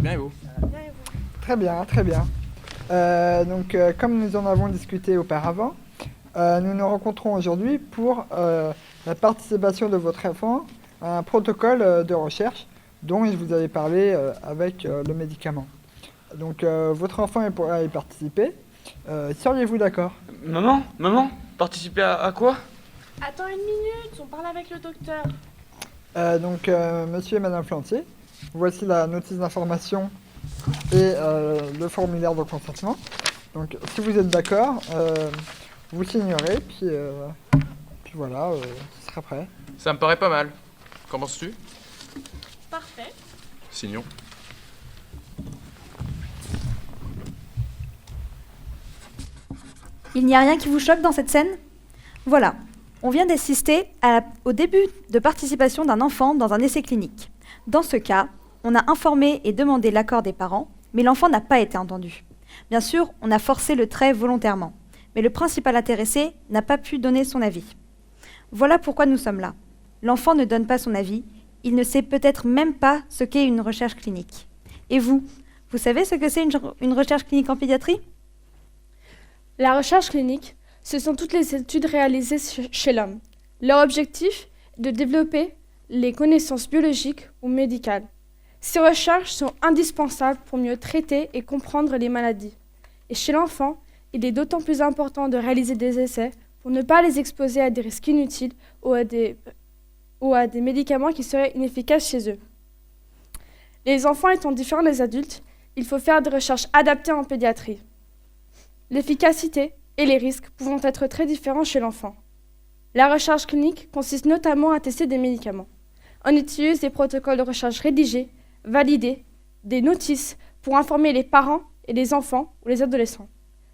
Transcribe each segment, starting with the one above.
Bien et vous? Très bien, très bien. Comme nous en avons discuté auparavant, nous nous rencontrons aujourd'hui pour la participation de votre enfant à un protocole de recherche dont il vous avait parlé avec le médicament. Donc, votre enfant pourra y participer. Seriez-vous d'accord? Maman, participer à quoi? Attends une minute, on parle avec le docteur. Monsieur et Madame Flantier, voici la notice d'information et le formulaire de consentement. Donc, si vous êtes d'accord, vous signerez, puis voilà, ce sera prêt. Ça me paraît pas mal. Qu'en penses-tu? Parfait. Signons. Il n'y a rien qui vous choque dans cette scène? Voilà, on vient d'assister au début de participation d'un enfant dans un essai clinique. Dans ce cas, on a informé et demandé l'accord des parents, mais l'enfant n'a pas été entendu. Bien sûr, on a forcé le trait volontairement, mais le principal intéressé n'a pas pu donner son avis. Voilà pourquoi nous sommes là. L'enfant ne donne pas son avis, il ne sait peut-être même pas ce qu'est une recherche clinique. Et vous savez ce que c'est une recherche clinique en pédiatrie? La recherche clinique, ce sont toutes les études réalisées chez l'homme. Leur objectif est de développer les connaissances biologiques ou médicales. Ces recherches sont indispensables pour mieux traiter et comprendre les maladies. Et chez l'enfant, il est d'autant plus important de réaliser des essais pour ne pas les exposer à des risques inutiles ou à des médicaments qui seraient inefficaces chez eux. Les enfants étant différents des adultes, il faut faire des recherches adaptées en pédiatrie. L'efficacité et les risques pouvant être très différents chez l'enfant. La recherche clinique consiste notamment à tester des médicaments. On utilise des protocoles de recherche rédigés, validés, des notices pour informer les parents et les enfants ou les adolescents.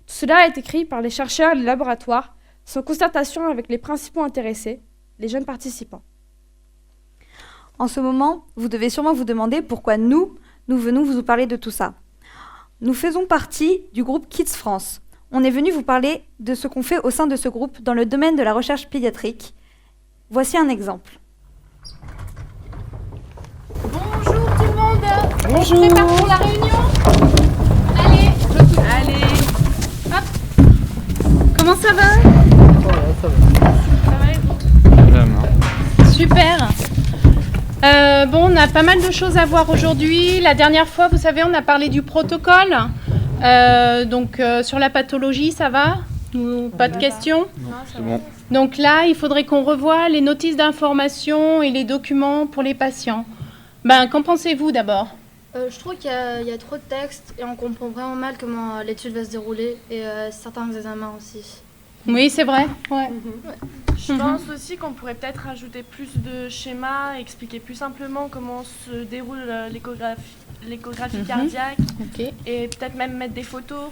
Tout cela est écrit par les chercheurs et les laboratoires, sans concertation avec les principaux intéressés, les jeunes participants. En ce moment, vous devez sûrement vous demander pourquoi nous venons vous parler de tout ça. Nous faisons partie du groupe Kids France. On est venu vous parler de ce qu'on fait au sein de ce groupe dans le domaine de la recherche pédiatrique. Voici un exemple. Bonjour tout le monde. Bonjour. On se prépare pour la réunion. Allez. Hop. Comment ça va? Ça va. Ça va et vous? Super. On a pas mal de choses à voir aujourd'hui. La dernière fois, vous savez, on a parlé du protocole. Sur la pathologie, ça va? Ou pas de questions? Non, c'est bon. Donc là, il faudrait qu'on revoie les notices d'information et les documents pour les patients. Qu'en pensez-vous d'abord? Je trouve qu'il y a trop de textes et on comprend vraiment mal comment l'étude va se dérouler et certains examens aussi. Oui, c'est vrai. Ouais. Je pense aussi qu'on pourrait peut-être ajouter plus de schémas, expliquer plus simplement comment se déroule l'échographie cardiaque. Ok. Et peut-être même mettre des photos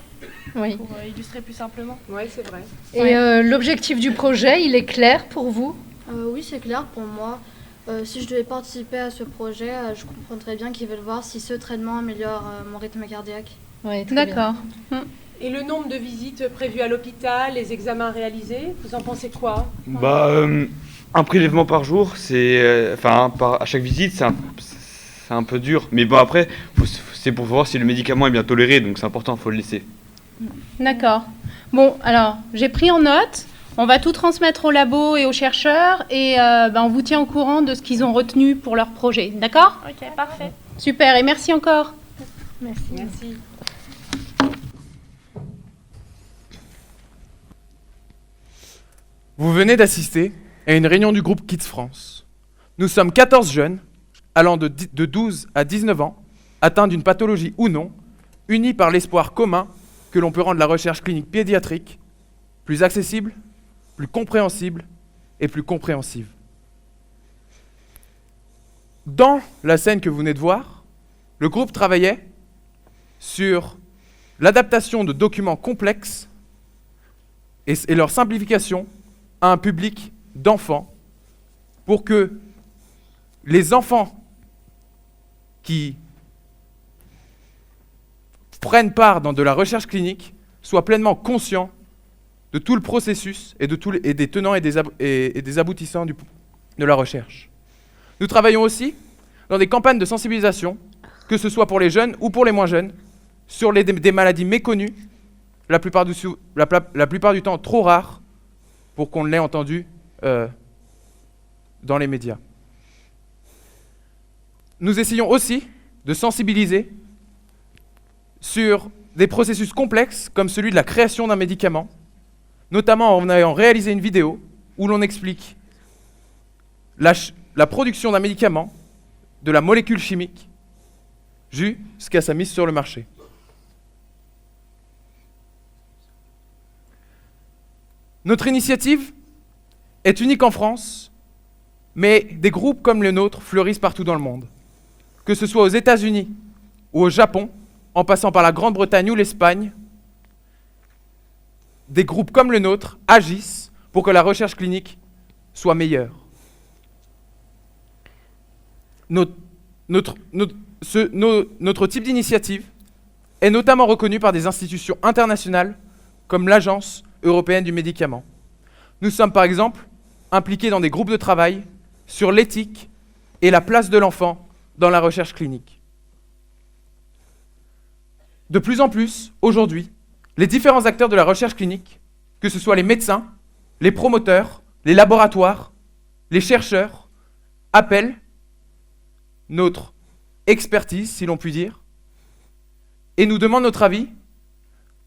Oui. pour illustrer plus simplement. Oui, c'est vrai. Et l'objectif du projet, il est clair pour vous? Oui, c'est clair pour moi. Si je devais participer à ce projet, je comprendrais bien qu'ils veulent voir si ce traitement améliore mon rythme cardiaque. Oui, D'accord. Et le nombre de visites prévues à l'hôpital, les examens réalisés, vous en pensez quoi? Un prélèvement par jour, à chaque visite, c'est un peu dur. Mais bon, après, c'est pour voir si le médicament est bien toléré, donc c'est important, il faut le laisser. D'accord. Bon, alors, j'ai pris en note. On va tout transmettre au labo et aux chercheurs et on vous tient au courant de ce qu'ils ont retenu pour leur projet. D'accord? Ok, parfait. Super, et merci encore. Merci. Vous venez d'assister à une réunion du groupe Kids France. Nous sommes 14 jeunes, allant de 12 à 19 ans, atteints d'une pathologie ou non, unis par l'espoir commun que l'on peut rendre la recherche clinique pédiatrique plus accessible, plus compréhensible et plus compréhensive. Dans la scène que vous venez de voir, le groupe travaillait sur l'adaptation de documents complexes et leur simplification à un public d'enfants pour que les enfants qui prennent part dans de la recherche clinique soient pleinement conscients de tout le processus et des tenants et des aboutissants de la recherche. Nous travaillons aussi dans des campagnes de sensibilisation, que ce soit pour les jeunes ou pour les moins jeunes, sur des maladies méconnues, la plupart du temps trop rares pour qu'on l'ait entendu dans les médias. Nous essayons aussi de sensibiliser sur des processus complexes comme celui de la création d'un médicament, notamment en ayant réalisé une vidéo où l'on explique la production d'un médicament, de la molécule chimique, jusqu'à sa mise sur le marché. Notre initiative est unique en France, mais des groupes comme le nôtre fleurissent partout dans le monde. Que ce soit aux États-Unis ou au Japon, en passant par la Grande-Bretagne ou l'Espagne, des groupes comme le nôtre agissent pour que la recherche clinique soit meilleure. Notre type d'initiative est notamment reconnu par des institutions internationales comme l'Agence européenne du médicament. Nous sommes par exemple impliqués dans des groupes de travail sur l'éthique et la place de l'enfant dans la recherche clinique. De plus en plus, aujourd'hui, les différents acteurs de la recherche clinique, que ce soit les médecins, les promoteurs, les laboratoires, les chercheurs, appellent notre expertise, si l'on peut dire, et nous demandent notre avis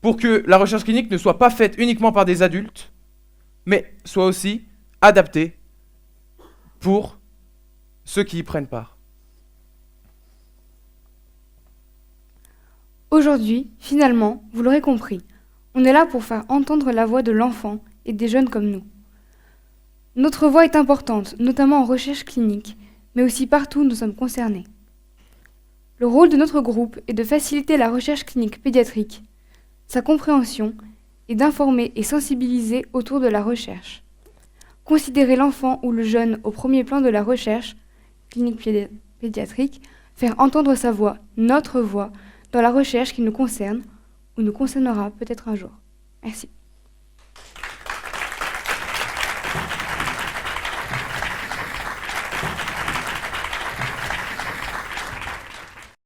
pour que la recherche clinique ne soit pas faite uniquement par des adultes, mais soit aussi adaptée pour ceux qui y prennent part. Aujourd'hui, finalement, vous l'aurez compris, on est là pour faire entendre la voix de l'enfant et des jeunes comme nous. Notre voix est importante, notamment en recherche clinique, mais aussi partout où nous sommes concernés. Le rôle de notre groupe est de faciliter la recherche clinique pédiatrique, sa compréhension et d'informer et sensibiliser autour de la recherche. Considérer l'enfant ou le jeune au premier plan de la recherche clinique pédiatrique, faire entendre sa voix, notre voix, dans la recherche qui nous concerne ou nous concernera peut-être un jour. Merci.